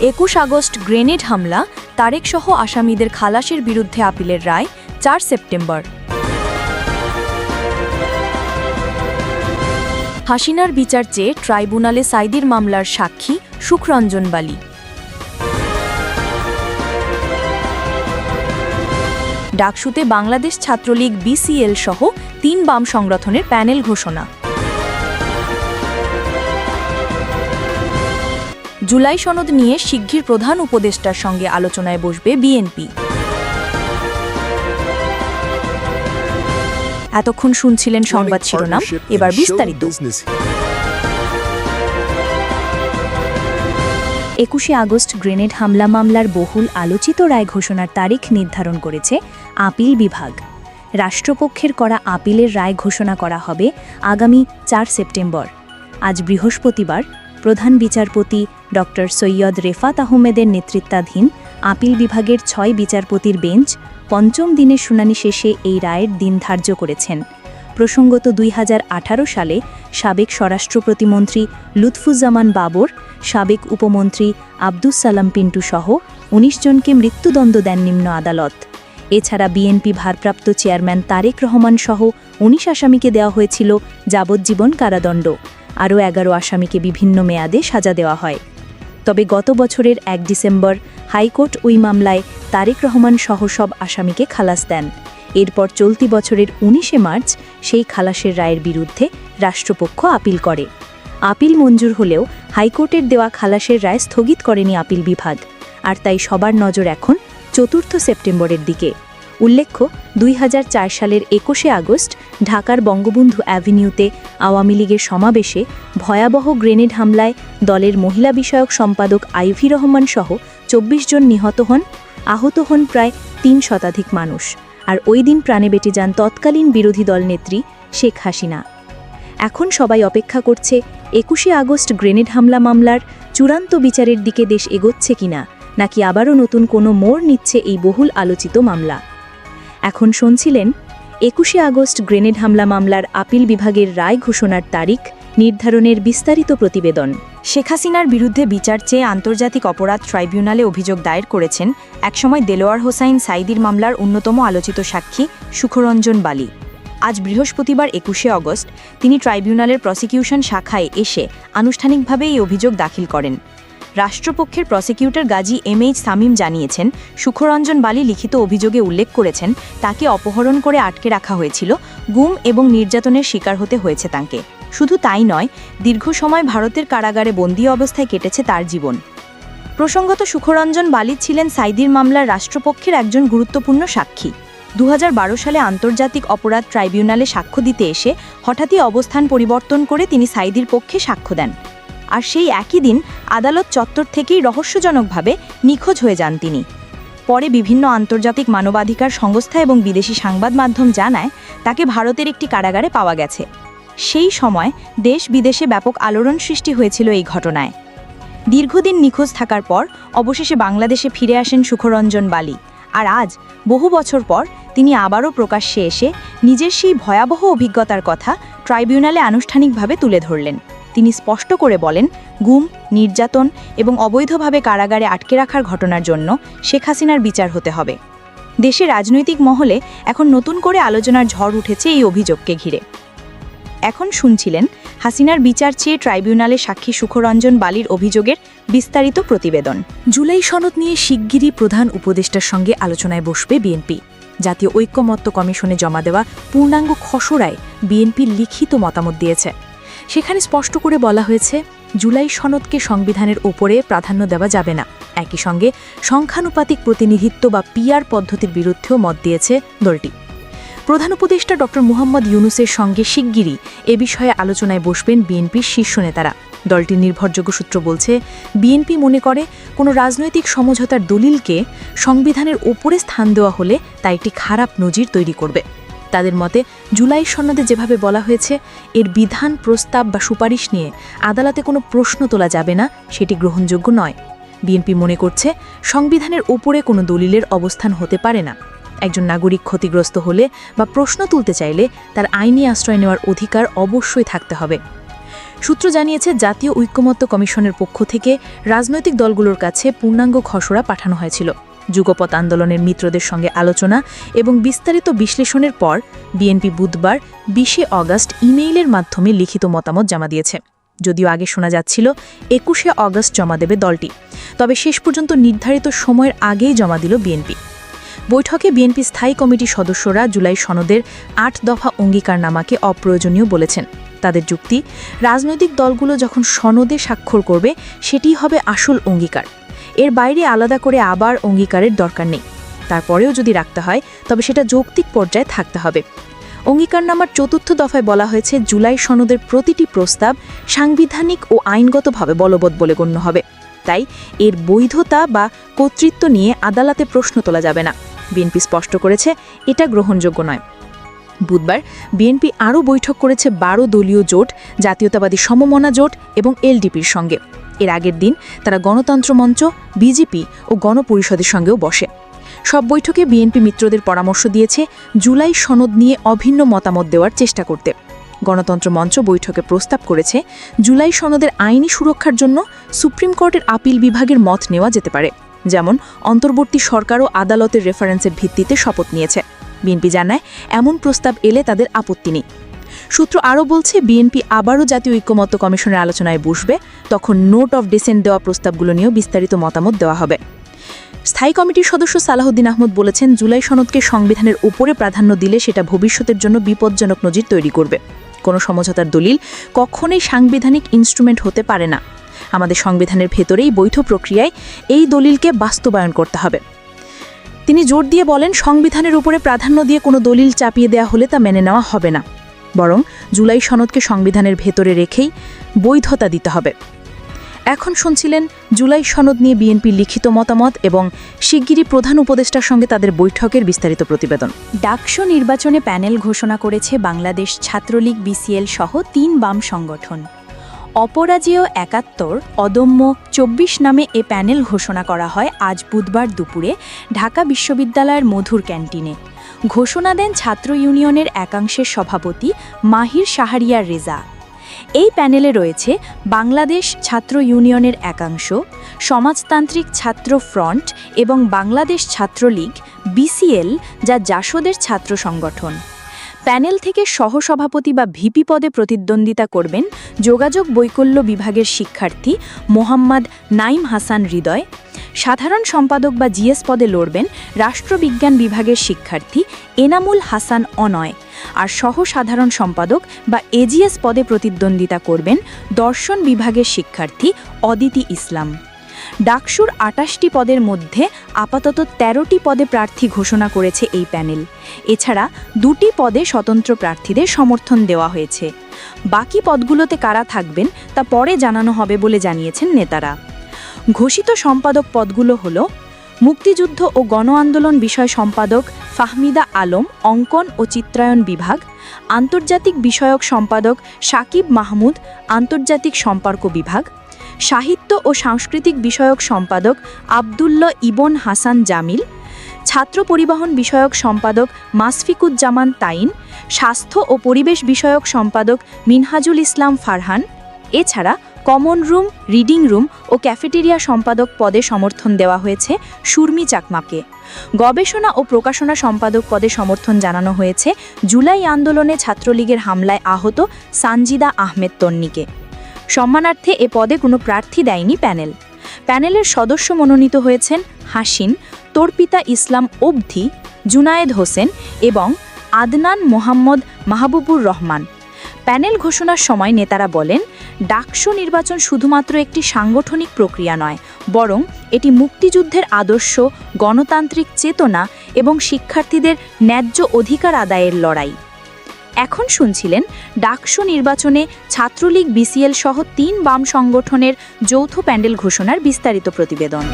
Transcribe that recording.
21 August grenade হামলা, তারেকসহ আসামিদের খালাসের বিরুদ্ধে আপিলের রায় 4 সেপ্টেম্বর। হাসিনার বিচার চেয়ে ট্রাইব্যুনালে সাইদির মামলার সাক্ষী সুখরঞ্জন বালী। ডাকসুতে বাংলাদেশ ছাত্রলীগ বিসিএল সহ 3 বাম সংগঠনের প্যানেল ঘোষণা। জুলাই সনদ নিয়ে শিগগির প্রধান উপদেষ্টার সঙ্গে আলোচনায় বসবে বিএনপি। এতক্ষণ শুনছিলেন সংবাদ শিরোনাম, এবার বিস্তারিত। 21 আগস্ট গ্রেনেড হামলা মামলার বহুল আলোচিত রায় ঘোষণার তারিখ নির্ধারণ করেছে আপিল বিভাগ। রাষ্ট্রপক্ষের করা আপিলের রায় ঘোষণা করা হবে আগামী 4 সেপ্টেম্বর। আজ বৃহস্পতিবার প্রধান বিচারপতি ড. সৈয়দ রেফাত আহমেদের নেতৃত্বাধীন আপিল বিভাগের 6 বিচারপতির বেঞ্চ পঞ্চম দিনের শুনানি শেষে এই রায়ের দিন ধার্য করেছেন। প্রসঙ্গত 2018 সালে সাবেক স্বরাষ্ট্র প্রতিমন্ত্রী লুৎফুজ্জামান বাবর, সাবেক উপমন্ত্রী আব্দুস সালাম পিন্টু সহ 19 জনকে মৃত্যুদণ্ড দেন নিম্ন আদালত। এছাড়া বিএনপি ভারপ্রাপ্ত চেয়ারম্যান তারেক রহমান সহ 19 আসামিকে দেওয়া হয়েছিল যাবজ্জীবন কারাদণ্ড। আরও 11 আসামিকে বিভিন্ন মেয়াদে সাজা দেওয়া হয়। তবে গত বছরের 1 ডিসেম্বর হাইকোর্ট ওই মামলায় তারেক রহমান সহ সব আসামিকে খালাস দেন। এরপর চলতি বছরের 19 মার্চ সেই খালাসের রায়ের বিরুদ্ধে রাষ্ট্রপক্ষ আপিল করে। আপিল মঞ্জুর হলেও হাইকোর্টের দেওয়া খালাসের রায় স্থগিত করেনি আপিল বিভাগ, আর তাই সবার নজর এখন 4 সেপ্টেম্বরের দিকে। উল্লেখ্য, 2004 সালের 21 আগস্ট ঢাকার বঙ্গবন্ধু অ্যাভিনিউতে আওয়ামী লীগের সমাবেশে ভয়াবহ গ্রেনেড হামলায় দলের মহিলা বিষয়ক সম্পাদক আইভি রহমান সহ 24 জন নিহত হন, আহত হন প্রায় 3 শতাধিক মানুষ। আর ওই দিন প্রাণে বেঁচে যান তৎকালীন বিরোধী দল নেত্রী শেখ হাসিনা। এখন সবাই অপেক্ষা করছে 21 আগস্ট গ্রেনেড হামলা মামলার চূড়ান্ত বিচারের দিকে দেশ এগোচ্ছে কিনা, নাকি আবারও নতুন কোনো মোড় নিচ্ছে এই বহুল আলোচিত মামলা। এখন শুনছিলেন 21 আগস্ট গ্রেনেড হামলা মামলার আপিল বিভাগের রায় ঘোষণার তারিখ নির্ধারণের বিস্তারিত প্রতিবেদন। শেখ হাসিনার বিরুদ্ধে বিচার চেয়ে আন্তর্জাতিক অপরাধ ট্রাইব্যুনালে অভিযোগ দায়ের করেছেন একসময় দেলোয়ার হোসাইন সাইদির মামলার অন্যতম আলোচিত সাক্ষী সুখরঞ্জন বালী। আজ বৃহস্পতিবার 21 আগস্ট তিনি ট্রাইব্যুনালের প্রসিকিউশন শাখায় এসে আনুষ্ঠানিকভাবে এই অভিযোগ দাখিল করেন। রাষ্ট্রপক্ষের প্রসিকিউটর গাজী এমএইচ সামিম জানিয়েছেন, সুখরঞ্জন বালী লিখিত অভিযোগে উল্লেখ করেছেন তাকে অপহরণ করে আটকে রাখা হয়েছিল, গুম এবং নির্যাতনের শিকার হতে হয়েছে তাকে। শুধু তাই নয়, দীর্ঘ সময় ভারতের কারাগারে বন্দী অবস্থায় কেটেছে তার জীবন। প্রসঙ্গত, সুখরঞ্জন বালী ছিলেন সাইদির মামলার রাষ্ট্রপক্ষের একজন গুরুত্বপূর্ণ সাক্ষী। 2012 সালে আন্তর্জাতিক অপরাধ ট্রাইব্যুনালে সাক্ষ্য দিতে এসে হঠাৎই অবস্থান পরিবর্তন করে তিনি সাইদির পক্ষে সাক্ষ্য দেন। আর সেই একই দিন আদালত চত্বর থেকেই রহস্যজনকভাবে নিখোঁজ হয়ে যান তিনি। পরে বিভিন্ন আন্তর্জাতিক মানবাধিকার সংস্থা এবং বিদেশি সংবাদ মাধ্যম জানায় তাকে ভারতের একটি কারাগারে পাওয়া গেছে। সেই সময় দেশ বিদেশে ব্যাপক আলোড়ন সৃষ্টি হয়েছিল এই ঘটনায়। দীর্ঘদিন নিখোঁজ থাকার পর অবশেষে বাংলাদেশে ফিরে আসেন সুখরঞ্জন বালী। আর আজ বহু বছর পর তিনি আবারও প্রকাশ্যে এসে নিজের সেই ভয়াবহ অভিজ্ঞতার কথা ট্রাইব্যুনালে আনুষ্ঠানিকভাবে তুলে ধরলেন। তিনি স্পষ্ট করে বলেন, গুম, নির্যাতন এবং অবৈধভাবে কারাগারে আটকে রাখার ঘটনার জন্য শেখ হাসিনার বিচার হতে হবে। দেশে রাজনৈতিক মহলে এখন নতুন করে আলোচনার ঝড় উঠেছে এই অভিযোগকে ঘিরে। এখন শুনছিলেন হাসিনার বিচার চেয়ে ট্রাইব্যুনালে সাক্ষী সুখরঞ্জন বালীর অভিযোগের বিস্তারিত প্রতিবেদন। জুলাই সনদ নিয়ে শিগগিরই প্রধান উপদেষ্টার সঙ্গে আলোচনায় বসবে বিএনপি। জাতীয় ঐক্যমত্য কমিশনে জমা দেওয়া পূর্ণাঙ্গ খসড়ায় বিএনপির লিখিত মতামত দিয়েছে। সেখানে স্পষ্ট করে বলা হয়েছে, জুলাই সনদকে সংবিধানের ওপরে প্রাধান্য দেওয়া যাবে না। একই সঙ্গে সংখ্যানুপাতিক প্রতিনিধিত্ব বা পিআর পদ্ধতির বিরুদ্ধেও মত দিয়েছে দলটি। প্রধান উপদেষ্টা ড. মুহাম্মদ ইউনূসের সঙ্গে শিগগিরই এ বিষয়ে আলোচনায় বসবেন বিএনপির শীর্ষ নেতারা। দলটির নির্ভরযোগ্য সূত্র বলছে, বিএনপি মনে করে কোনো রাজনৈতিক সমঝোতার দলিলকে সংবিধানের ওপরে স্থান দেওয়া হলে তা একটি খারাপ নজির তৈরি করবে। তাদের মতে, জুলাই সনদে যেভাবে বলা হয়েছে, এর বিধান, প্রস্তাব বা সুপারিশ নিয়ে আদালতে কোনো প্রশ্ন তোলা যাবে না, সেটি গ্রহণযোগ্য নয়। বিএনপি মনে করছে, সংবিধানের ওপরে কোনো দলিলের অবস্থান হতে পারে না। একজন নাগরিক ক্ষতিগ্রস্ত হলে বা প্রশ্ন তুলতে চাইলে তার আইনি আশ্রয় নেওয়ার অধিকার অবশ্যই থাকতে হবে। সূত্র জানিয়েছে, জাতীয় ঐকমত্য কমিশনের পক্ষ থেকে রাজনৈতিক দলগুলোর কাছে পূর্ণাঙ্গ খসড়া পাঠানো হয়েছিল। যুগপৎ আন্দোলনের মিত্রদের সঙ্গে আলোচনা এবং বিস্তারিত বিশ্লেষণের পর বিএনপি বুধবার ২০ অগাস্ট ইমেইলের মাধ্যমে লিখিত মতামত জমা দিয়েছে। যদিও আগে শোনা যাচ্ছিল ২১ অগাস্ট জমা দেবে দলটি, তবে শেষ পর্যন্ত নির্ধারিত সময়ের আগেই জমা দিল বিএনপি। বৈঠকে বিএনপি স্থায়ী কমিটির সদস্যরা জুলাই সনদের ৮ দফা অঙ্গীকারনামাকে অপ্রয়োজনীয় বলেছেন। তাদের যুক্তি, রাজনৈতিক দলগুলো যখন সনদে স্বাক্ষর করবে সেটিই হবে আসল অঙ্গীকার। এর বাইরে আলাদা করে আবার অঙ্গীকারের দরকার নেই। তারপরেও যদি রাখতে হয় তবে সেটা যৌক্তিক পর্যায়ে থাকতে হবে। অঙ্গীকারনামার ৪র্থ দফায় বলা হয়েছে, জুলাই সনদের প্রতিটি প্রস্তাব সাংবিধানিক ও আইনগতভাবে বলবৎ বলে গণ্য হবে। তাই এর বৈধতা বা কর্তৃত্ব নিয়ে আদালতে প্রশ্ন তোলা যাবে না। বিএনপি স্পষ্ট করেছে এটা গ্রহণযোগ্য নয়। বুধবার বিএনপি আরও বৈঠক করেছে ১২ দলীয় জোট, জাতীয়তাবাদী সমমনা জোট এবং এলডিপির সঙ্গে। এর আগের দিন তারা গণতন্ত্র মঞ্চ, বিজেপি ও গণপরিষদের সঙ্গেও বসে। সব বৈঠকে বিএনপি মিত্রদের পরামর্শ দিয়েছে জুলাই সনদ নিয়ে অভিন্ন মতামত দেওয়ার চেষ্টা করতে। গণতন্ত্র মঞ্চ বৈঠকে প্রস্তাব করেছে জুলাই সনদের আইনি সুরক্ষার জন্য সুপ্রিম কোর্টের আপিল বিভাগের মত নেওয়া যেতে পারে, যেমন অন্তর্বর্তী সরকারও আদালতের রেফারেন্সের ভিত্তিতে শপথ নিয়েছে। বিএনপি জানায় এমন প্রস্তাব এলে তাদের আপত্তি নেই। সূত্র আরও বলছে, বিএনপি আবারও জাতীয় ঐকমত্য কমিশনের আলোচনায় বসবে, তখন নোট অফ ডিসেন্ট দেওয়া প্রস্তাবগুলো নিয়েও বিস্তারিত মতামত দেওয়া হবে। স্থায়ী কমিটির সদস্য সালাহউদ্দিন আহমদ বলেছেন, জুলাই সনদকে সংবিধানের উপরে প্রাধান্য দিলে সেটা ভবিষ্যতের জন্য বিপজ্জনক নজির তৈরি করবে। কোনো সমঝোতার দলিল কখনোই সাংবিধানিক ইনস্ট্রুমেন্ট হতে পারে না। আমাদের সংবিধানের ভেতরেই বৈধ প্রক্রিয়ায় এই দলিলকে বাস্তবায়ন করতে হবে। তিনি জোর দিয়ে বলেন, সংবিধানের উপরে প্রাধান্য দিয়ে কোনো দলিল চাপিয়ে দেওয়া হলে তা মেনে নেওয়া হবে না, বরং জুলাই সনদকে সংবিধানের ভেতরে রেখেই বৈধতা দিতে হবে। এখন শুনছিলেন জুলাই সনদ নিয়ে বিএনপির লিখিত মতামত এবং শিগগিরই প্রধান উপদেষ্টার সঙ্গে তাদের বৈঠকের বিস্তারিত প্রতিবেদন। ডাকসু নির্বাচনে প্যানেল ঘোষণা করেছে বাংলাদেশ ছাত্রলীগ, বিসিএল সহ ৩ বাম সংগঠন। অপরাজেয় ৭১, অদম্য ২৪ নামে এ প্যানেল ঘোষণা করা হয় আজ বুধবার দুপুরে ঢাকা বিশ্ববিদ্যালয়ের মধুর ক্যান্টিনে। ঘোষণা দেন ছাত্র ইউনিয়নের একাংশের সভাপতি মাহির শাহরিয়ার রেজা। এই প্যানেলে রয়েছে বাংলাদেশ ছাত্র ইউনিয়নের একাংশ, সমাজতান্ত্রিক ছাত্র ফ্রন্ট এবং বাংলাদেশ ছাত্রলীগ, বিসিএল, যা জাসদের ছাত্র সংগঠন। প্যানেল থেকে সহসভাপতি বা ভিপি পদে প্রতিদ্বন্দ্বিতা করবেন যোগাযোগ বৈকল্য বিভাগের শিক্ষার্থী মোহাম্মদ নাইম হাসান হৃদয়। সাধারণ সম্পাদক বা জিএস পদে লড়বেন রাষ্ট্রবিজ্ঞান বিভাগের শিক্ষার্থী এনামুল হাসান অনয়, আর সহ সাধারণ সম্পাদক বা এজিএস পদে প্রতিদ্বন্দ্বিতা করবেন দর্শন বিভাগের শিক্ষার্থী অদিতি ইসলাম। ডাকসুর ২৮টি পদের মধ্যে আপাতত ১৩টি পদে প্রার্থী ঘোষণা করেছে এই প্যানেল। এছাড়া ২টি পদে স্বতন্ত্র প্রার্থীদের সমর্থন দেওয়া হয়েছে। বাকি পদগুলোতে কারা থাকবেন তা পরে জানানো হবে বলে জানিয়েছেন নেতারা। ঘোষিত সম্পাদক পদগুলো হল মুক্তিযুদ্ধ ও গণ আন্দোলন বিষয় সম্পাদক ফাহমিদা আলম, অঙ্কন ও চিত্রায়ন বিভাগ; আন্তর্জাতিক বিষয়ক সম্পাদক সাকিব মাহমুদ, আন্তর্জাতিক সম্পর্ক বিভাগ; সাহিত্য ও সাংস্কৃতিক বিষয়ক সম্পাদক আবদুল্লাহ ইবন হাসান জামিল; ছাত্র পরিবহন বিষয়ক সম্পাদক মাসফিকুজ্জামান তাইন; স্বাস্থ্য ও পরিবেশ বিষয়ক সম্পাদক মিনহাজুল ইসলাম ফারহান। এছাড়া কমন রুম, রিডিং রুম ও ক্যাফেটেরিয়া সম্পাদক পদে সমর্থন দেওয়া হয়েছে সুরমি চাকমাকে। গবেষণা ও প্রকাশনা সম্পাদক পদে সমর্থন জানানো হয়েছে জুলাই আন্দোলনে ছাত্রলীগের হামলায় আহত সানজিদা আহমেদ তন্নিকে। সম্মানার্থে এ পদে কোনো প্রার্থী দেয়নি প্যানেল। প্যানেলের সদস্য মনোনীত হয়েছেন হাসিন, তোরপিতা ইসলাম অবধি, জুনায়েদ হোসেন এবং আদনান মোহাম্মদ মাহবুবুর রহমান। প্যানেল ঘোষণার সময় নেতারা বলেন, ডাকসু নির্বাচন শুধুমাত্র একটি সাংগঠনিক প্রক্রিয়া নয়, বরং এটি মুক্তিযুদ্ধের আদর্শ, গণতান্ত্রিক চেতনা এবং শিক্ষার্থীদের ন্যায্য অধিকার আদায়ের লড়াই। এখন শুনছিলেন ডাকসু নির্বাচনে ছাত্রলীগ, বিসিএল সহ ৩ বাম সংগঠনের যৌথ প্যানেল ঘোষণার বিস্তারিত প্রতিবেদন।